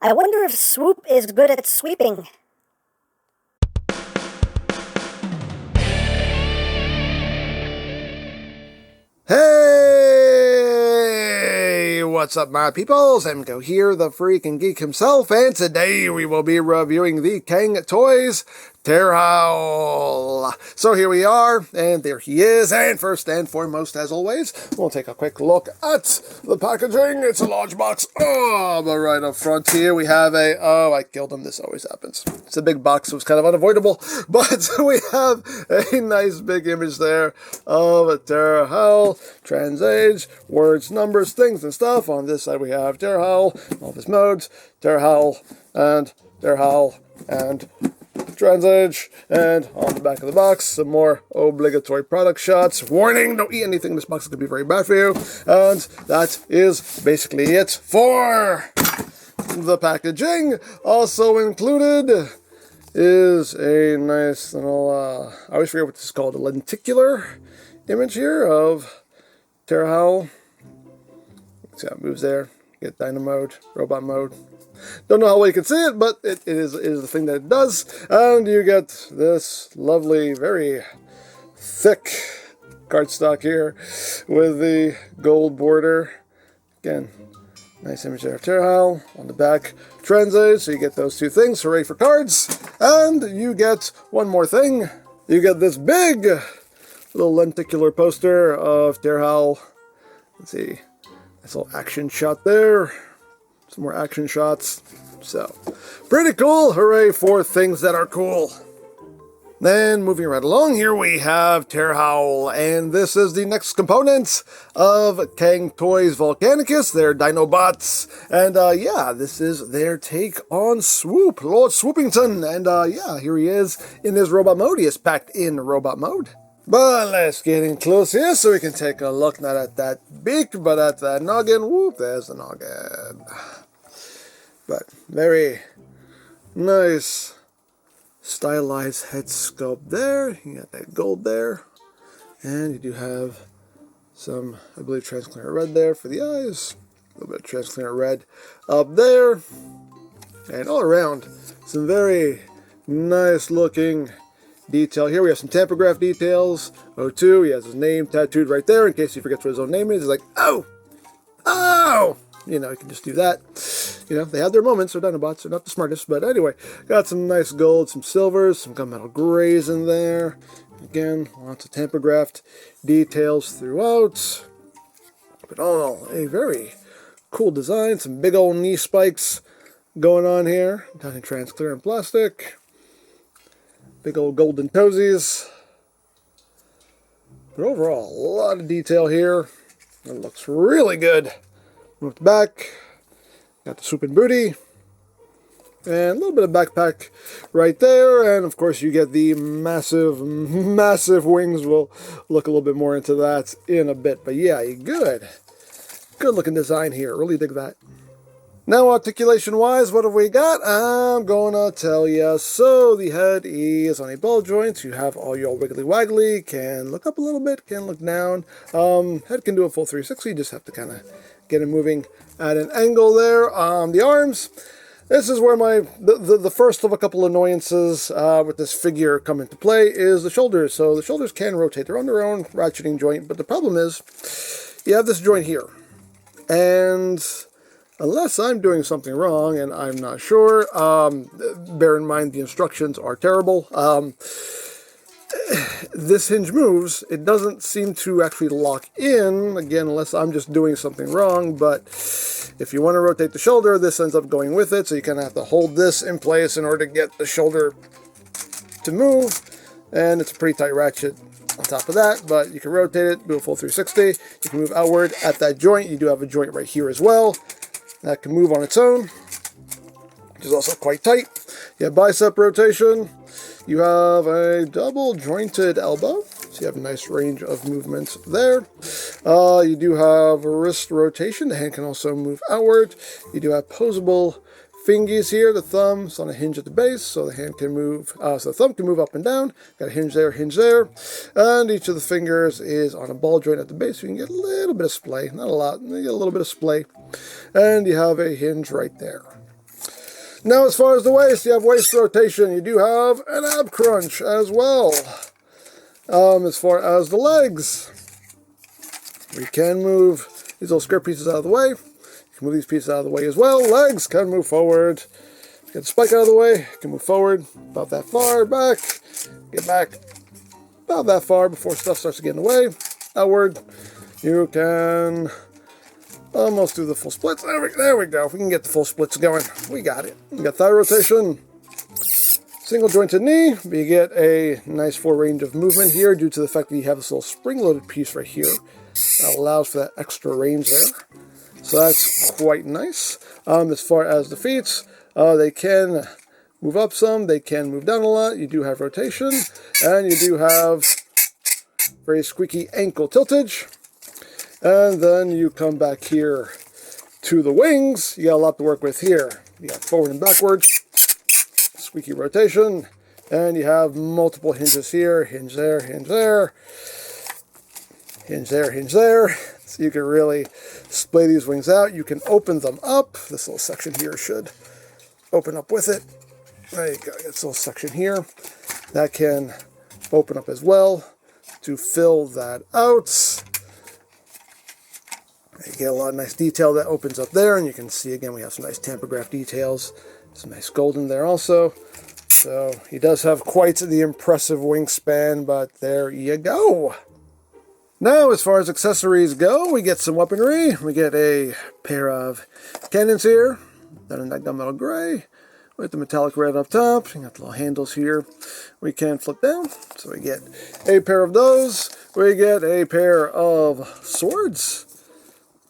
I wonder if Swoop is good at sweeping. Hey, what's up, my peoples? EmGo here, the freaking geek himself, and today we will be reviewing the Cang toys Pterhowl. So here we are, and there he is, and first and foremost, as always, we'll take a quick look at the packaging. It's a large box. Oh, but right up front here we have I killed him, this always happens. It's a big box, so it's kind of unavoidable, but we have a nice big image there of a Pterhowl, trans age, words, numbers, things, and stuff. On this side we have Pterhowl, all of his modes, Pterhowl, and trans age, and on the back of the box, some more obligatory product shots. Warning, don't eat anything in this box, it could be very bad for you. And that is basically it for the packaging. Also included is a nice little, I always forget what this is called, a lenticular image here of Pterhowl. See how it moves there. You get Dino mode, robot mode. Don't know how well you can see it, but it is the thing that it does. And you get this lovely, very thick cardstock here with the gold border. Again, nice image there of Pterhowl. On the back, Transage, so you get those two things. Hooray for cards. And you get one more thing. You get this big little lenticular poster of Pterhowl. Let's see, nice little action shot there. Some more action shots. So, pretty cool. Hooray for things that are cool. Then, moving right along, here we have Pterhowl, and this is the next component of Cang Toys Volcanicus, their Dinobots. And yeah, this is their take on Swoop, Lord Swoopington. And yeah, here he is in his robot mode. He is packed in robot mode. But let's get in close here so we can take a look, not at that beak, but at that noggin. Whoop, there's the noggin. But very nice stylized head sculpt there. You got that gold there. And you do have some, I believe, transparent red there for the eyes. A little bit of transparent red up there. And all around, some very nice looking detail here. We have some tampograph details. O2, he has his name tattooed right there in case he forgets what his own name is. He's like, oh! You know, you can just do that. You know, they have their moments. They're Dinobots. They're not the smartest. But anyway, got some nice gold, some silvers, some gunmetal grays in there. Again, lots of tampographed details throughout. But all a very cool design. Some big old knee spikes going on here. Done in transparent plastic. Big old golden toesies. But overall, a lot of detail here. It looks really good. Move back. Got the swoop and booty. And a little bit of backpack right there. And of course you get the massive, massive wings. We'll look a little bit more into that in a bit. But yeah, good. Good looking design here. Really dig that. Now, articulation-wise, what have we got? I'm gonna tell you. So, the head is on a ball joint. You have all your wiggly-waggly. Can look up a little bit, can look down. Head can do a full 360. You just have to kind of get it moving at an angle there. The arms. This is where the first of a couple annoyances with this figure come into play is the shoulders. So, the shoulders can rotate. They're on their own ratcheting joint. But the problem is, you have this joint here. And unless I'm doing something wrong, and I'm not sure, bear in mind the instructions are terrible. This hinge moves. It doesn't seem to actually lock in, again, unless I'm just doing something wrong, but if you want to rotate the shoulder, this ends up going with it, so you kind of have to hold this in place in order to get the shoulder to move, and it's a pretty tight ratchet on top of that, but you can rotate it, do a full 360. You can move outward at that joint. You do have a joint right here as well. That can move on its own, which is also quite tight. You have bicep rotation. You have a double jointed elbow, so you have a nice range of movements there. You do have wrist rotation. The hand can also move outward. You do have posable fingies here. The thumb's on a hinge at the base, so the hand can move, so the thumb can move up and down. Got a hinge there, and each of the fingers is on a ball joint at the base, so you can get a little bit of splay, not a lot, you get a little bit of splay, and you have a hinge right there. Now, as far as the waist, you have waist rotation. You do have an ab crunch as well. As far as the legs, we can move these little skirt pieces out of the way. You can move these pieces out of the way as well. Legs can move forward. Get the spike out of the way. You can move forward about that far. Back. Get back about that far before stuff starts to get in the way. Outward. You can almost do the full splits. There we go. If we can get the full splits going, we got it. We got thigh rotation. Single jointed knee, but you get a nice full range of movement here due to the fact that you have this little spring-loaded piece right here that allows for that extra range there. So that's quite nice. As far as the feet, they can move up some, they can move down a lot. You do have rotation, and you do have very squeaky ankle tiltage. And then you come back here to the wings. You got a lot to work with here. You got forward and backward. Squeaky rotation, and you have multiple hinges here, hinge there, hinge there, hinge there, hinge there. So you can really splay these wings out. You can open them up. This little section here should open up with it. There you go, this little section here. That can open up as well to fill that out. You get a lot of nice detail that opens up there, and you can see again we have some nice tampograph details. Some nice gold in there also. So he does have quite the impressive wingspan, but there you go. Now, as far as accessories go, we get some weaponry. We get a pair of cannons here, done in that gunmetal gray, with the metallic red up top. You got the little handles here we can flip down. So we get a pair of those. We get a pair of swords.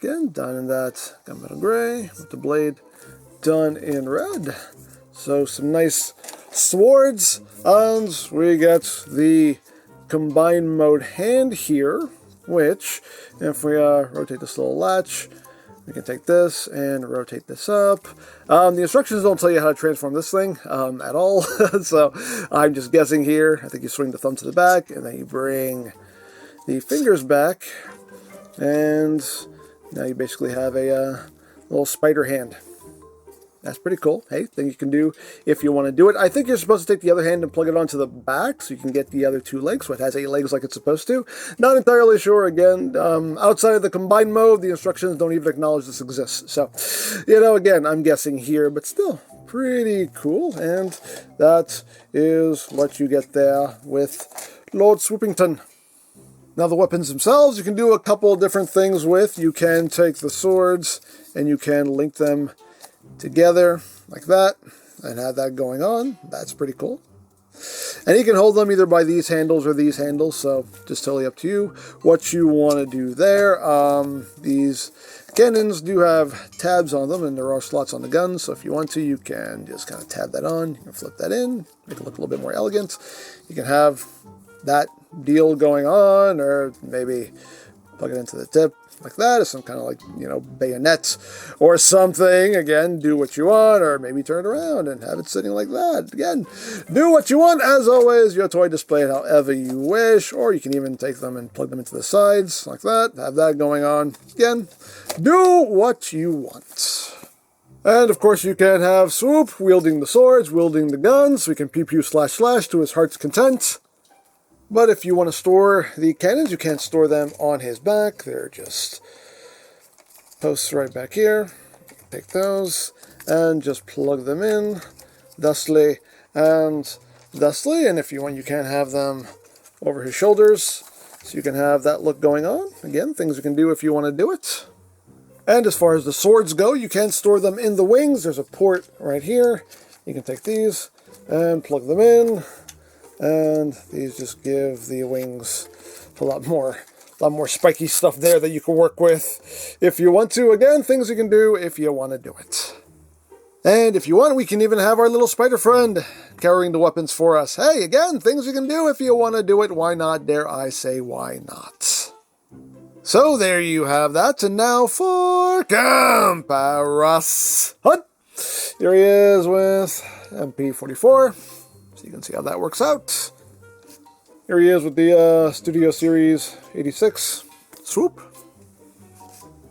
Again, done in that gunmetal gray, with the blade done in red. So some nice swords, and we get the combined mode hand here, which if we rotate this little latch, we can take this and rotate this up. The instructions don't tell you how to transform this thing at all, so I'm just guessing here. I think you swing the thumb to the back, and then you bring the fingers back, and now you basically have a little spider hand. That's pretty cool. Hey, thing you can do if you want to do it. I think you're supposed to take the other hand and plug it onto the back so you can get the other two legs, so it has 8 legs like it's supposed to. Not entirely sure. Again, outside of the combined mode, the instructions don't even acknowledge this exists. So, you know, again, I'm guessing here, but still pretty cool. And that is what you get there with Lord Swoopington. Now, the weapons themselves, you can do a couple different things with. You can take the swords and you can link them together like that and have that going on. That's pretty cool. And you can hold them either by these handles or these handles, so just totally up to you what you want to do there. These cannons do have tabs on them, and there are slots on the guns, so if you want to, you can just kind of tab that on. You can flip that in, make it look a little bit more elegant. You can have that deal going on, or maybe plug it into the tip like that, as some kind of, like, you know, bayonet or something. Again, do what you want, or maybe turn it around and have it sitting like that. Again, do what you want. As always, your toy display it however you wish, or you can even take them and plug them into the sides like that, have that going on. Again, do what you want. And of course you can have Swoop wielding the swords, wielding the guns, so he can pew pew slash slash to his heart's content. But if you want to store the cannons, you can't store them on his back. They're just posts right back here. Take those and just plug them in thusly and thusly. And if you want, you can have them over his shoulders, so you can have that look going on. Again, things you can do if you want to do it. And as far as the swords go, you can store them in the wings. There's a port right here. You can take these and plug them in. And these just give the wings a lot more spiky stuff there that you can work with if you want to. Again, things you can do if you want to do it. And if you want, we can even have our little spider friend carrying the weapons for us. Hey, again, things you can do if you want to do it. Why not? Dare I say, why not? So there you have that. And now for Comparison. Here he is with MP44. So you can see how that works out. Here he is with the Studio Series 86 Swoop.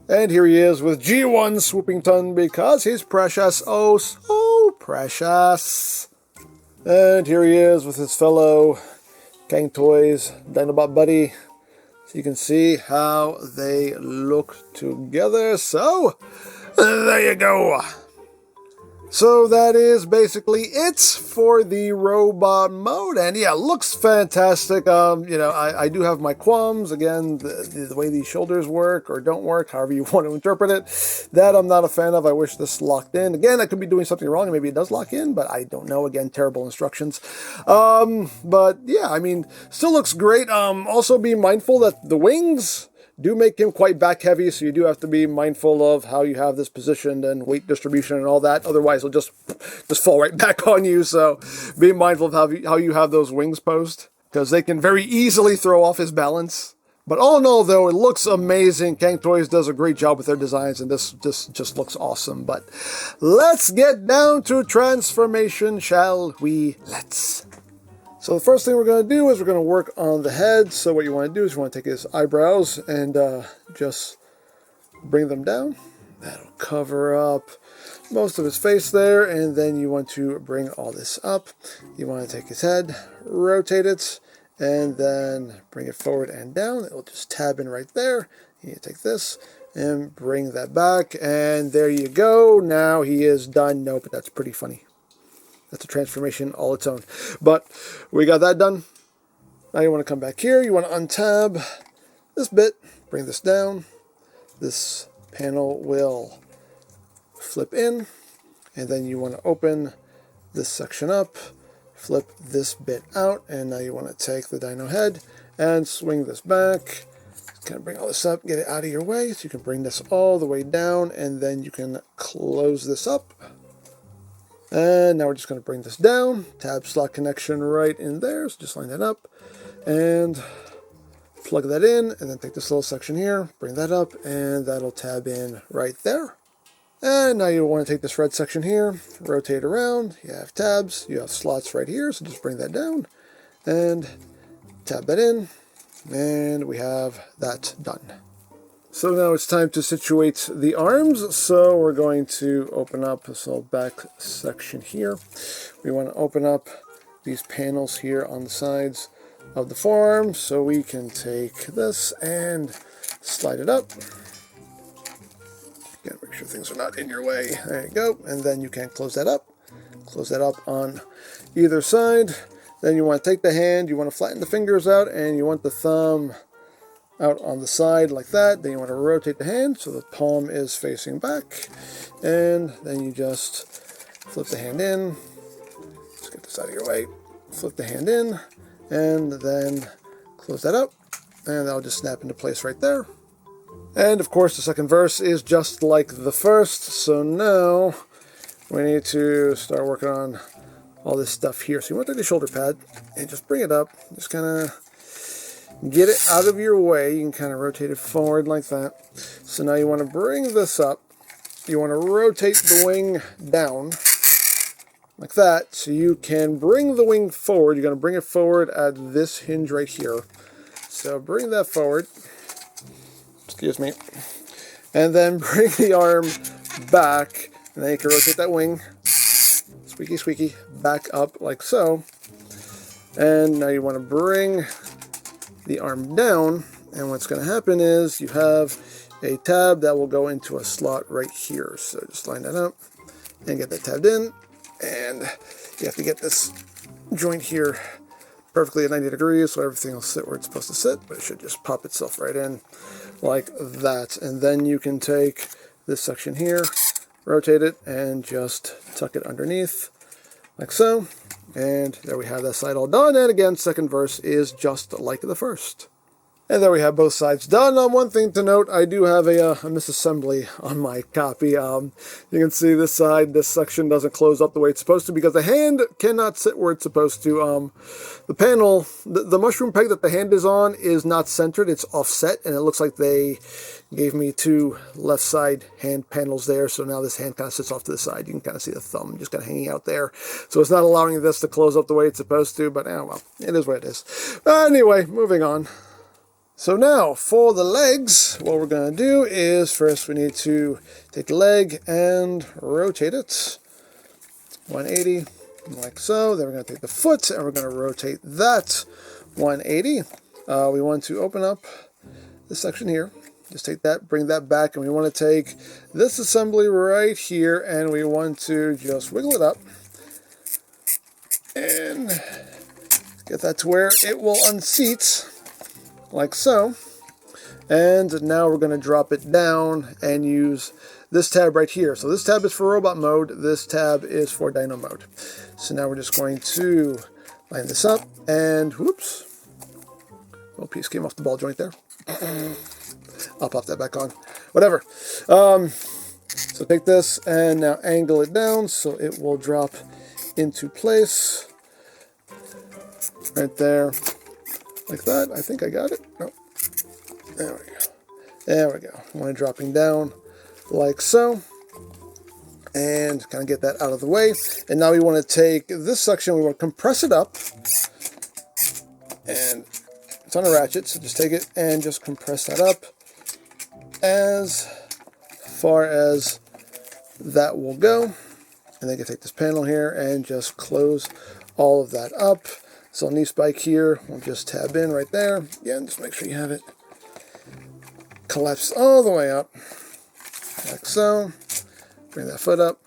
And here he is with G1 Swoopington, because he's precious, oh so Precious. And here he is with his fellow Cang Toys Dinobot buddy. So you can see how they look together. So, there you go. So that is basically it for the robot mode, and yeah, looks fantastic. You know, I do have my qualms, again, the way these shoulders work or don't work, however you want to interpret it, that I'm not a fan of. I wish this locked in. Again, I could be doing something wrong, and maybe it does lock in, but I don't know. Again, terrible instructions. But yeah, I mean, still looks great. Also be mindful that the wings do make him quite back heavy, so you do have to be mindful of how you have this positioned and weight distribution and all that. Otherwise, he'll just fall right back on you. So be mindful of how you have those wings posed, because they can very easily throw off his balance. But all in all, though, it looks amazing. Cang Toys does a great job with their designs, and this just looks awesome. But let's get down to transformation, shall we? Let's. So the first thing we're going to do is we're going to work on the head. So what you want to do is you want to take his eyebrows and just bring them down. That'll cover up most of his face there. And then you want to bring all this up. You want to take his head, rotate it, and then bring it forward and down. It'll just tab in right there. You take this and bring that back. And there you go. Now he is done. No, but that's pretty funny. That's a transformation all its own. But we got that done. Now you want to come back here. You want to untab this bit. Bring this down. This panel will flip in. And then you want to open this section up. Flip this bit out. And now you want to take the dino head and swing this back. Kind of bring all this up. Get it out of your way. So you can bring this all the way down. And then you can close this up. And now we're just going to bring this down, tab slot connection right in there, so just line that up, and plug that in, and then take this little section here, bring that up, and that'll tab in right there. And now you want to take this red section here, rotate around, you have tabs, you have slots right here, so just bring that down, and tab that in, and we have that done. So now it's time to situate the arms. So we're going to open up this little back section here. We want to open up these panels here on the sides of the forearm. So we can take this and slide it up. Again, make sure things are not in your way. There you go. And then you can close that up. Close that up on either side. Then you want to take the hand, you want to flatten the fingers out, and you want the thumb out on the side like that. Then you want to rotate the hand so the palm is facing back, and then you just flip the hand in. Let's get this out of your way. Flip the hand in, and then close that up, and that'll just snap into place right there. And of course the second verse is just like the first, so now we need to start working on all this stuff here. So you want to take the shoulder pad and just bring it up, just kind of get it out of your way. You can kind of rotate it forward like that. So now you want to bring this up. You want to rotate the wing down like that. So you can bring the wing forward. You're going to bring it forward at this hinge right here. So bring that forward. Excuse me. And then bring the arm back. And then you can rotate that wing. Squeaky, squeaky. Back up like so. And now you want to bring the arm down, and what's going to happen is you have a tab that will go into a slot right here. So just line that up and get that tabbed in, and you have to get this joint here perfectly at 90 degrees so everything will sit where it's supposed to sit, but it should just pop itself right in like that. And then you can take this section here, rotate it, and just tuck it underneath like so. And there we have that side all done. And again, second verse is just like the first. And there we have both sides done. One thing to note, I do have a misassembly on my copy. You can see this side, this section doesn't close up the way it's supposed to because the hand cannot sit where it's supposed to. The panel, the mushroom peg that the hand is on is not centered, it's offset, and it looks like they gave me two left side hand panels there, so now this hand kind of sits off to the side. You can kind of see the thumb just kind of hanging out there. So it's not allowing this to close up the way it's supposed to, but well, it is what it is. Anyway, moving on. So now, for the legs, what we're going to do is first we need to take the leg and rotate it. 180, like so. Then we're going to take the foot and we're going to rotate that 180. We want to open up this section here. Just take that, bring that back, and we want to take this assembly right here, and we want to just wiggle it up and get that to where it will unseat, like so. And now we're going to drop it down and use this tab right here. So this tab is for robot mode, this tab is for dyno mode. So now we're just going to line this up, and whoops, little piece came off the ball joint there. I'll pop that back on. Whatever. So take this and now angle it down so it will drop into place. Right there. Like that. I think I got it. No. There we go. There we go. I want it dropping down like so. And kind of get that out of the way. And now we want to take this section, we want to compress it up. And it's on a ratchet, so just take it and just compress that up as far as that will go. And then you can take this panel here and just close all of that up. So knee spike here, we'll just tab in right there. Again, just make sure you have it collapse all the way up, like so. Bring that foot up,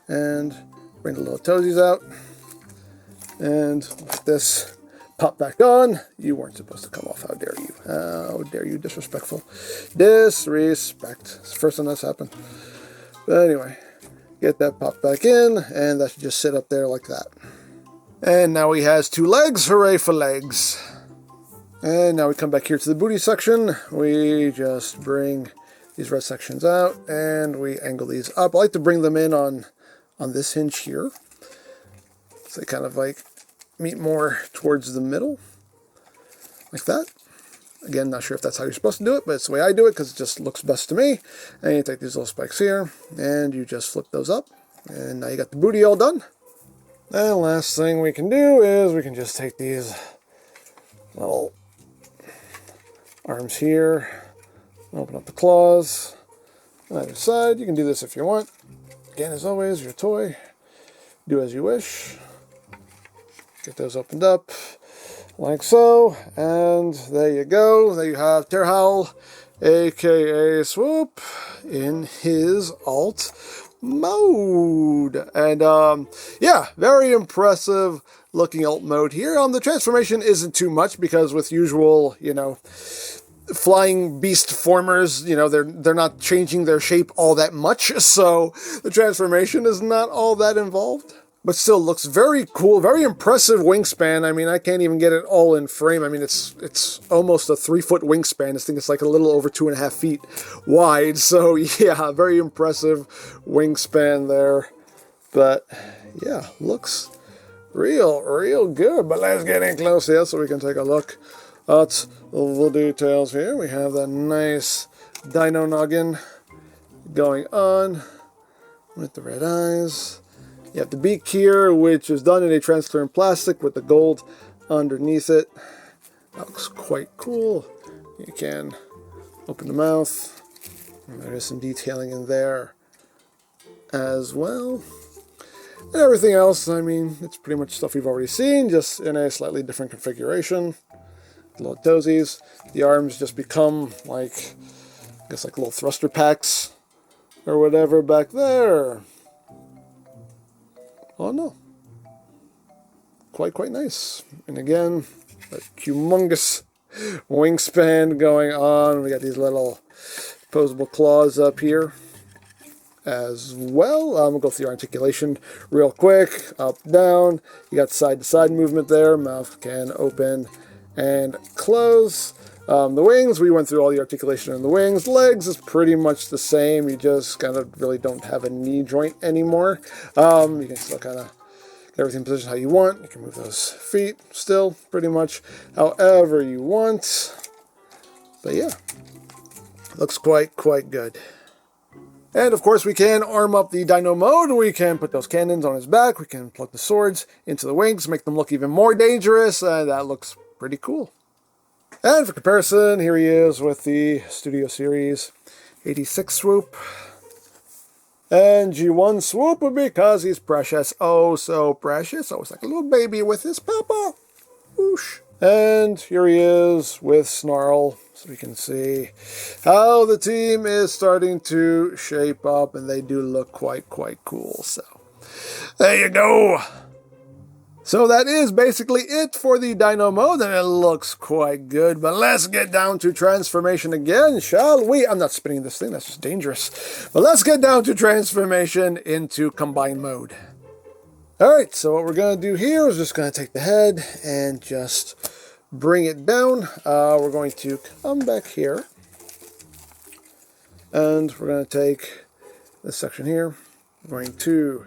and bring the little toesies out. And like this, pop back on. You weren't supposed to come off. How dare you? How dare you? Disrespectful. Disrespect. It's the first time that's happened. But anyway, get that popped back in, and that should just sit up there like that. And now he has two legs. Hooray for legs. And now we come back here to the booty section. We just bring these red sections out, and we angle these up. I like to bring them in on this hinge here. So they kind of like meet more towards the middle, like that. Again, not sure if that's how you're supposed to do it, but it's the way I do it because it just looks best to me. And you take these little spikes here, and you just flip those up. And now you got the booty all done. And last thing we can do is we can just take these little arms here, open up the claws on either side. You can do this if you want. Again, as always, your toy. Do as you wish. Get those opened up like so, and there you go. There you have Pterhowl, aka Swoop, in his alt mode. And yeah, very impressive looking alt mode here. The transformation isn't too much because with usual, flying beast formers, they're not changing their shape all that much, so the transformation is not all that involved. But still looks very cool, very impressive wingspan. I mean, I can't even get it all in frame. I mean, it's almost a 3-foot wingspan. This thing is like a little over 2.5 feet wide. So yeah, very impressive wingspan there. But yeah, looks real good. But let's get in close here so we can take a look at the details here. We have that nice dino noggin going on with the red eyes. You have the beak here, which is done in a transparent plastic with the gold underneath it. That looks quite cool. You can open the mouth. And there is some detailing in there as well. And everything else, I mean, it's pretty much stuff we've already seen, just in a slightly different configuration. The little toesies. The arms just become like, I guess like little thruster packs or whatever back there. Oh no. Quite nice. And again, a humongous wingspan going on. We got these little opposable claws up here as well. We'll go through the articulation real quick. Up, down. You got side-to-side movement there. Mouth can open and close. The wings, we went through all the articulation in the wings. Legs is pretty much the same. You just kind of really don't have a knee joint anymore. You can still kind of get everything positioned how you want. You can move those feet still pretty much however you want. But yeah, looks quite good. And of course we can arm up the dino mode. We can put those cannons on his back. We can plug the swords into the wings, make them look even more dangerous. And that looks pretty cool. And for comparison, here he is with the Studio Series 86 Swoop. And G1 Swoop because he's precious. Oh, so precious. Always like a little baby with his papa. Whoosh. And here he is with Snarl. So we can see how the team is starting to shape up. And they do look quite cool. So there you go. So that is basically it for the Dino mode, and it looks quite good. But let's get down to transformation again, shall we? I'm not spinning this thing, that's just dangerous. But let's get down to transformation into combine mode. Alright, so what we're going to do here is just going to take the head and just bring it down. We're going to come back here. And we're going to take this section here. We're going to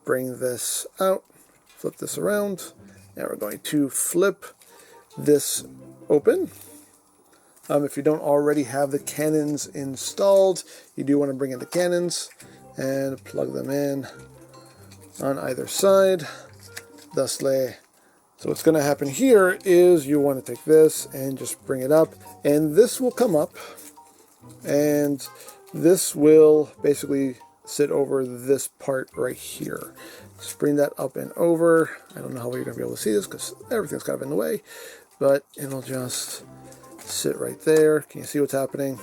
bring this out. Flip this around, and we're going to flip this open. If you don't already have the cannons installed, you do want to bring in the cannons and plug them in on either side. Thusly, so what's going to happen here is you want to take this and just bring it up, and this will come up, and this will basically sit over this part right here. Just bring that up and over. I don't know how you're going to be able to see this because everything's kind of in the way, but it'll just sit right there. Can you see what's happening?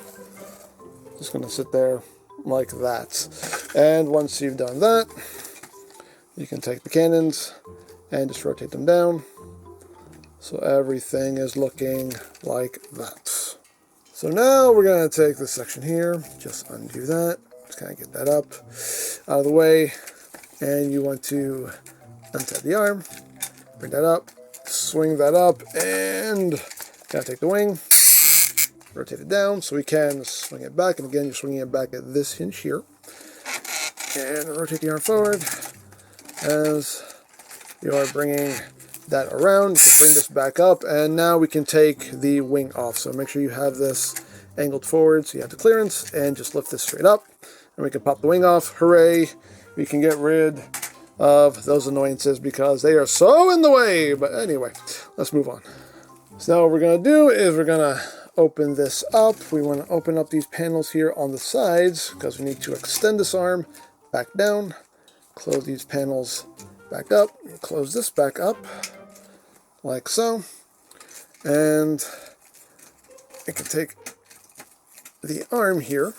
Just going to sit there like that. And once you've done that, you can take the cannons and just rotate them down. So everything is looking like that. So now we're going to take this section here, just undo that. Just kind of get that up out of the way, and you want to untie the arm, bring that up, swing that up, and kind of take the wing, rotate it down so we can swing it back, and again you're swinging it back at this hinge here, and rotate the arm forward as you are bringing that around. Bring this back up, and now we can take the wing off. So make sure you have this angled forward so you have the clearance, and just lift this straight up. And we can pop the wing off. Hooray! We can get rid of those annoyances because they are so in the way. But anyway, let's move on. So now what we're going to do is we're going to open this up. We want to open up these panels here on the sides because we need to extend this arm back down. Close these panels back up. Close this back up like so. And I can take the arm here.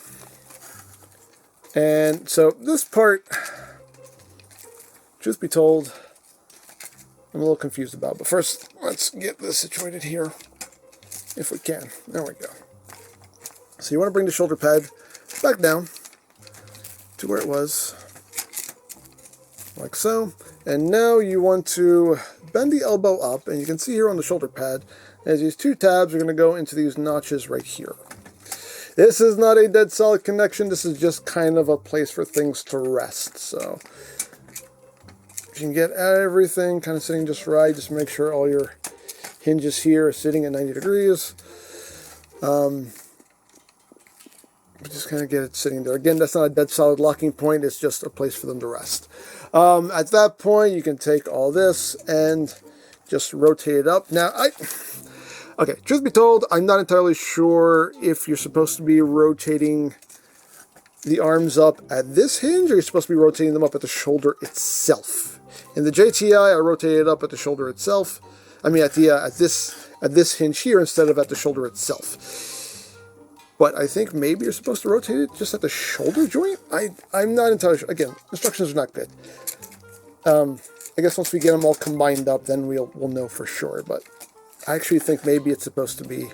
And so this part, truth be told, I'm a little confused about. But first, let's get this situated here, if we can. There we go. So you want to bring the shoulder pad back down to where it was, like so. And now you want to bend the elbow up, and you can see here on the shoulder pad, as these two tabs are going to go into these notches right here. This is not a dead solid connection. This is just kind of a place for things to rest. So if you can get everything kind of sitting just right, just make sure all your hinges here are sitting at 90 degrees. Just kind of get it sitting there. Again, that's not a dead solid locking point. It's just a place for them to rest. At that point, you can take all this and just rotate it up. Now, okay, truth be told, I'm not entirely sure if you're supposed to be rotating the arms up at this hinge, or you're supposed to be rotating them up at the shoulder itself. In the JTI, I rotated it up at the shoulder itself. I mean, at this hinge here instead of at the shoulder itself. But I think maybe you're supposed to rotate it just at the shoulder joint. I'm not entirely sure. Again, instructions are not good. I guess once we get them all combined up, then we'll know for sure. But I actually think maybe it's supposed to be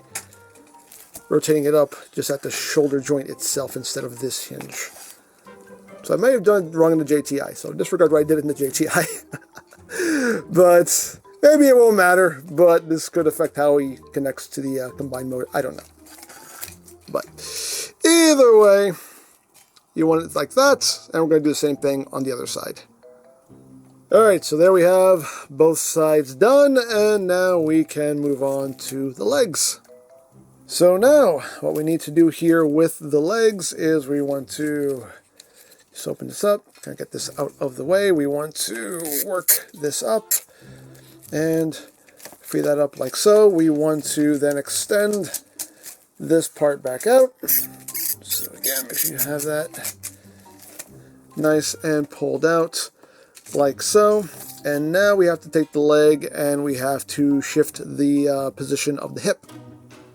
rotating it up just at the shoulder joint itself instead of this hinge. So I may have done it wrong in the JTI, so disregard what I did in the JTI. But maybe it won't matter, but this could affect how he connects to the combined mode. I don't know. But either way, you want it like that, and we're going to do the same thing on the other side. Alright, so there we have both sides done, and now we can move on to the legs. So now, what we need to do here with the legs is we want to just open this up, kind of get this out of the way. We want to work this up and free that up like so. We want to then extend this part back out. So again, make sure you have that nice and pulled out like so. And now we have to take the leg and we have to shift the position of the hip.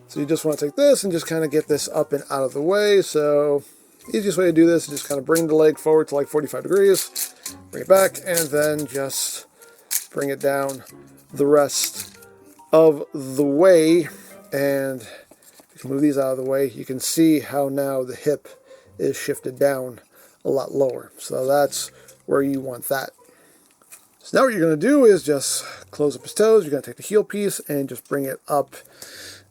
So you just want to take this and just kind of get this up and out of the way. So easiest way to do this is just kind of bring the leg forward to like 45 degrees, bring it back, and then just bring it down the rest of the way. And if you can move these out of the way, you can see how now the hip is shifted down a lot lower. So that's where you want that. So now what you're going to do is just close up his toes. You're going to take the heel piece and just bring it up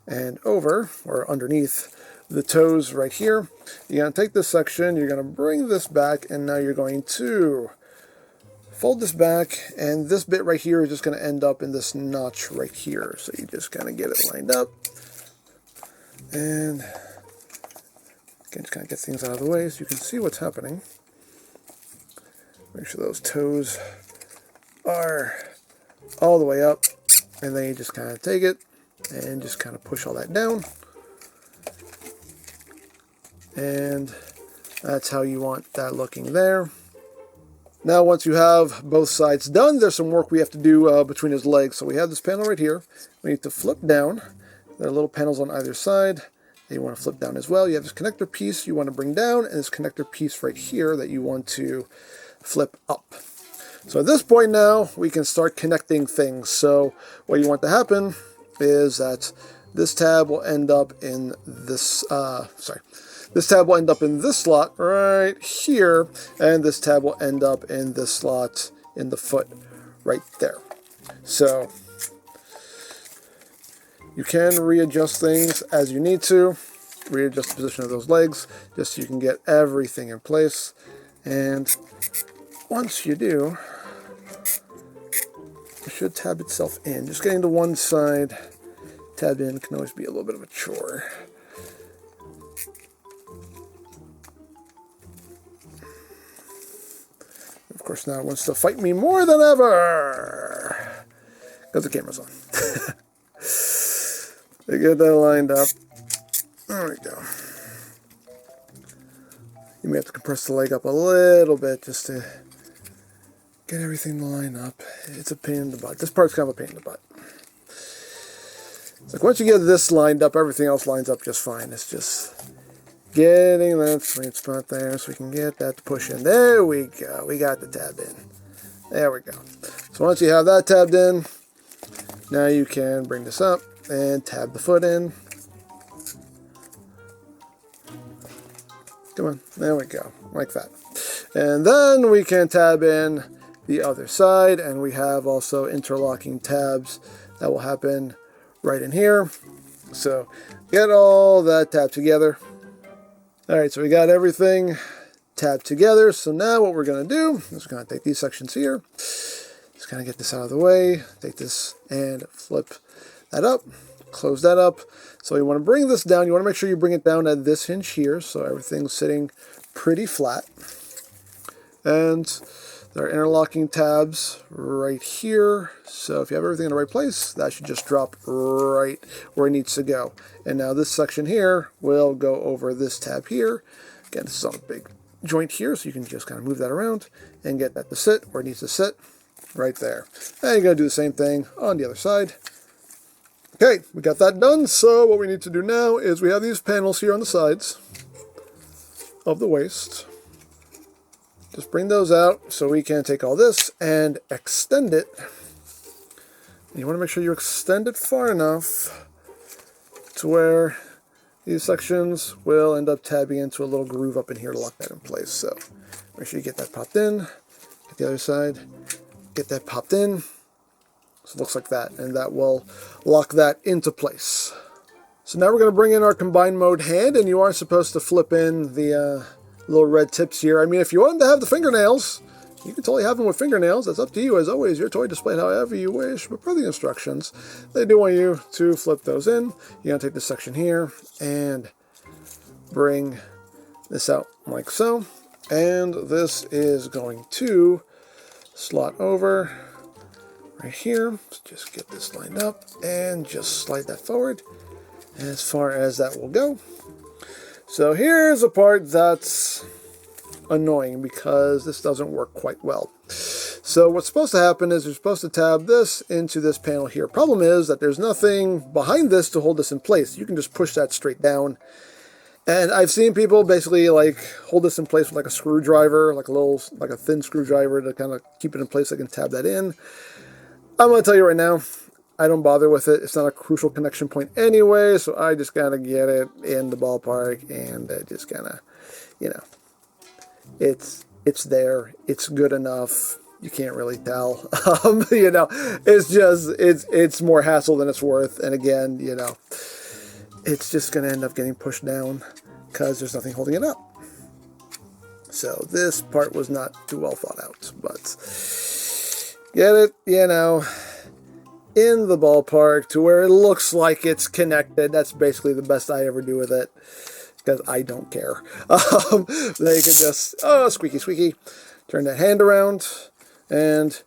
and over, or underneath the toes right here. You're going to take this section, you're going to bring this back, and now you're going to fold this back, and this bit right here is just going to end up in this notch right here. So you just kind of get it lined up, and again, just kind of get things out of the way so you can see what's happening. Make sure those toes are all the way up, and then you just kind of take it and just kind of push all that down, and that's how you want that looking there. Now once you have both sides done, there's some work we have to do between his legs. So we have this panel right here. We need to flip down. There are little panels on either side that you want to flip down as well. You have this connector piece you want to bring down, and this connector piece right here that you want to flip up. So at this point now, we can start connecting things. So what you want to happen is that this tab will end up in this, this tab will end up in this slot right here, and this tab will end up in this slot in the foot right there. So you can readjust things as you need to, readjust the position of those legs, just so you can get everything in place. And once you do, it should tab itself in. Just getting to one side tabbed in can always be a little bit of a chore. Of course, now it wants to fight me more than ever because the camera's on. They get that lined up. There we go. You may have to compress the leg up a little bit just to get everything to line up. It's a pain in the butt. This part's kind of a pain in the butt. It's like once you get this lined up, everything else lines up just fine. It's just getting that sweet spot there so we can get that to push in. There we go. We got the tab in. There we go. So once you have that tabbed in, now you can bring this up and tab the foot in. Come on. There we go. Like that. And then we can tab in the other side, and we have also interlocking tabs that will happen right in here. So get all that tabbed together. Alright, so we got everything tabbed together. So now what we're going to do is we're going to take these sections here, just kind of get this out of the way, take this and flip that up, close that up. So you want to bring this down. You want to make sure you bring it down at this hinge here so everything's sitting pretty flat. And there are interlocking tabs right here. So if you have everything in the right place, that should just drop right where it needs to go. And now this section here will go over this tab here. Again, this is on a big joint here, so you can just kind of move that around and get that to sit where it needs to sit right there. And you're going to do the same thing on the other side. Okay, we got that done. So what we need to do now is we have these panels here on the sides of the waist. Just bring those out so we can take all this and extend it. And you want to make sure you extend it far enough to where these sections will end up tabbing into a little groove up in here to lock that in place. So make sure you get that popped in. Get the other side. Get that popped in. So it looks like that. And that will lock that into place. So now we're going to bring in our combined mode hand. And you are supposed to flip in the little red tips here. I mean, if you want them to have the fingernails, you can totally have them with fingernails. That's up to you. As always, your toy displayed however you wish, but per the instructions, they do want you to flip those in. You're going to take this section here and bring this out like so. And this is going to slot over right here. So just get this lined up and just slide that forward as far as that will go. So here's a part that's annoying because this doesn't work quite well. So what's supposed to happen is you're supposed to tab this into this panel here. Problem is that there's nothing behind this to hold this in place. You can just push that straight down. And I've seen people basically like hold this in place with like a screwdriver, like a thin screwdriver to kind of keep it in place. I can tab that in. I'm going to tell you right now, I don't bother with it. It's not a crucial connection point anyway, so I just kind of get it in the ballpark, and it just kind of, you know, it's there. It's good enough. You can't really tell. You know, it's just, it's more hassle than it's worth. And again, you know, it's just going to end up getting pushed down because there's nothing holding it up. So this part was not too well thought out, but get it, you know, in the ballpark to where it looks like it's connected. That's basically the best I ever do with it because I don't care. They can just, squeaky, squeaky, turn that hand around, and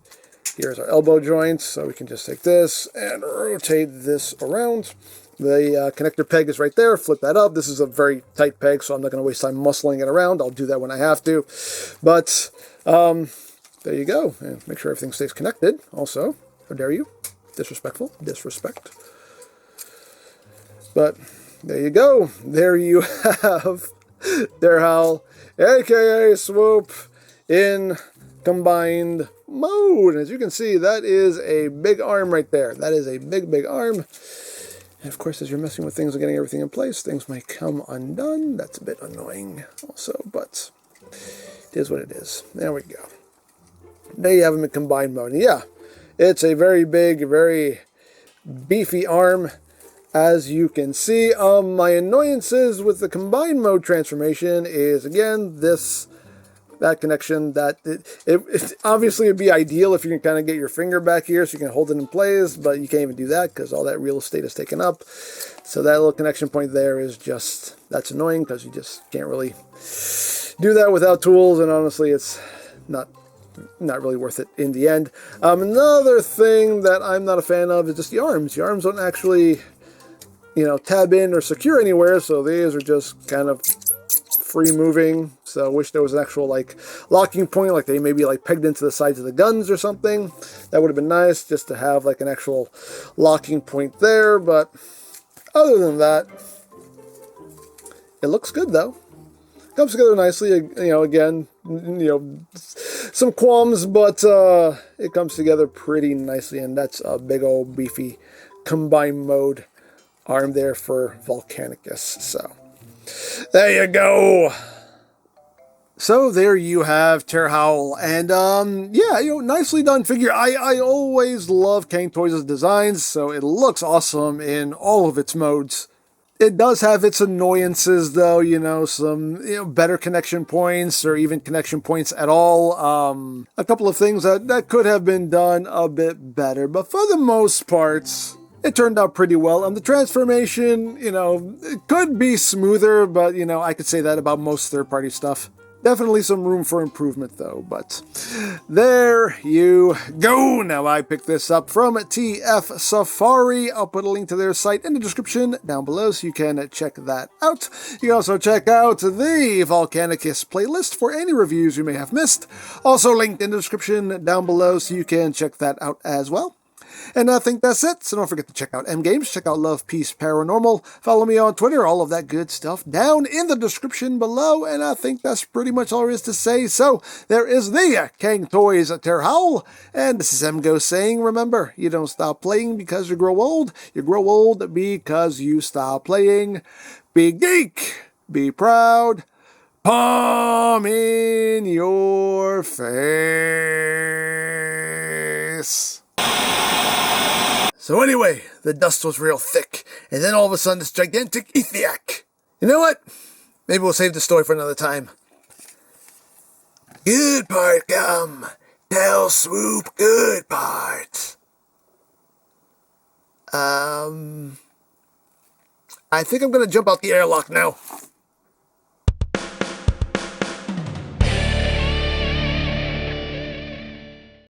here's our elbow joint. So we can just take this and rotate this around. The connector peg is right there. Flip that up. This is a very tight peg, so I'm not going to waste time muscling it around. I'll do that when I have to. But there you go. And make sure everything stays connected. Also, how dare you? Disrespectful. Disrespect. But there you go. There you have Pterhowl, aka Swoop, in combined mode. As you can see, that is a big arm right there. That is a big, big arm. And of course, as you're messing with things and getting everything in place, things might come undone. That's a bit annoying also, but it is what it is. There we go. There you have them in combined mode. And yeah, it's a very big, very beefy arm, as you can see. My annoyances with the combined mode transformation is, again, that connection, that it obviously would be ideal if you can kind of get your finger back here so you can hold it in place, but you can't even do that because all that real estate is taken up. So that little connection point there is just, that's annoying because you just can't really do that without tools, and honestly it's not really worth it in the end. Another thing that I'm not a fan of is just the arms. The arms don't actually, you know, tab in or secure anywhere, so these are just kind of free moving. So I wish there was an actual like locking point, like they maybe like pegged into the sides of the guns or something. That would have been nice just to have like an actual locking point there. But other than that, it looks good though. Comes together nicely. You know, again, you know, some qualms, but it comes together pretty nicely, and that's a big old beefy combined mode arm there for Volcanicus. So there you go. So there you have Pterhowl, and yeah, you know, nicely done figure. I always love Cang Toys' designs, so it looks awesome in all of its modes. It does have its annoyances, though, you know, some better connection points or even connection points at all. A couple of things that could have been done a bit better, but for the most part, it turned out pretty well. And the transformation, you know, it could be smoother, but, you know, I could say that about most third-party stuff. Definitely some room for improvement, though, but there you go. Now, I picked this up from TF Safari. I'll put a link to their site in the description down below so you can check that out. You can also check out the Volcanicus playlist for any reviews you may have missed. Also linked in the description down below so you can check that out as well. And I think that's it. So don't forget to check out EmGo's, check out Love, Peace, Paranormal, follow me on Twitter, all of that good stuff down in the description below. And I think that's pretty much all there is to say. So there is the Cang Toys Pterhowl, and this is EmGo saying, remember, you don't stop playing because you grow old because you stop playing. Be geek, be proud, palm in your face. So anyway, the dust was real thick, and then all of a sudden this gigantic Ethiac. You know what? Maybe we'll save the story for another time. Good part come. Tell Swoop good part. I think I'm gonna jump out the airlock now.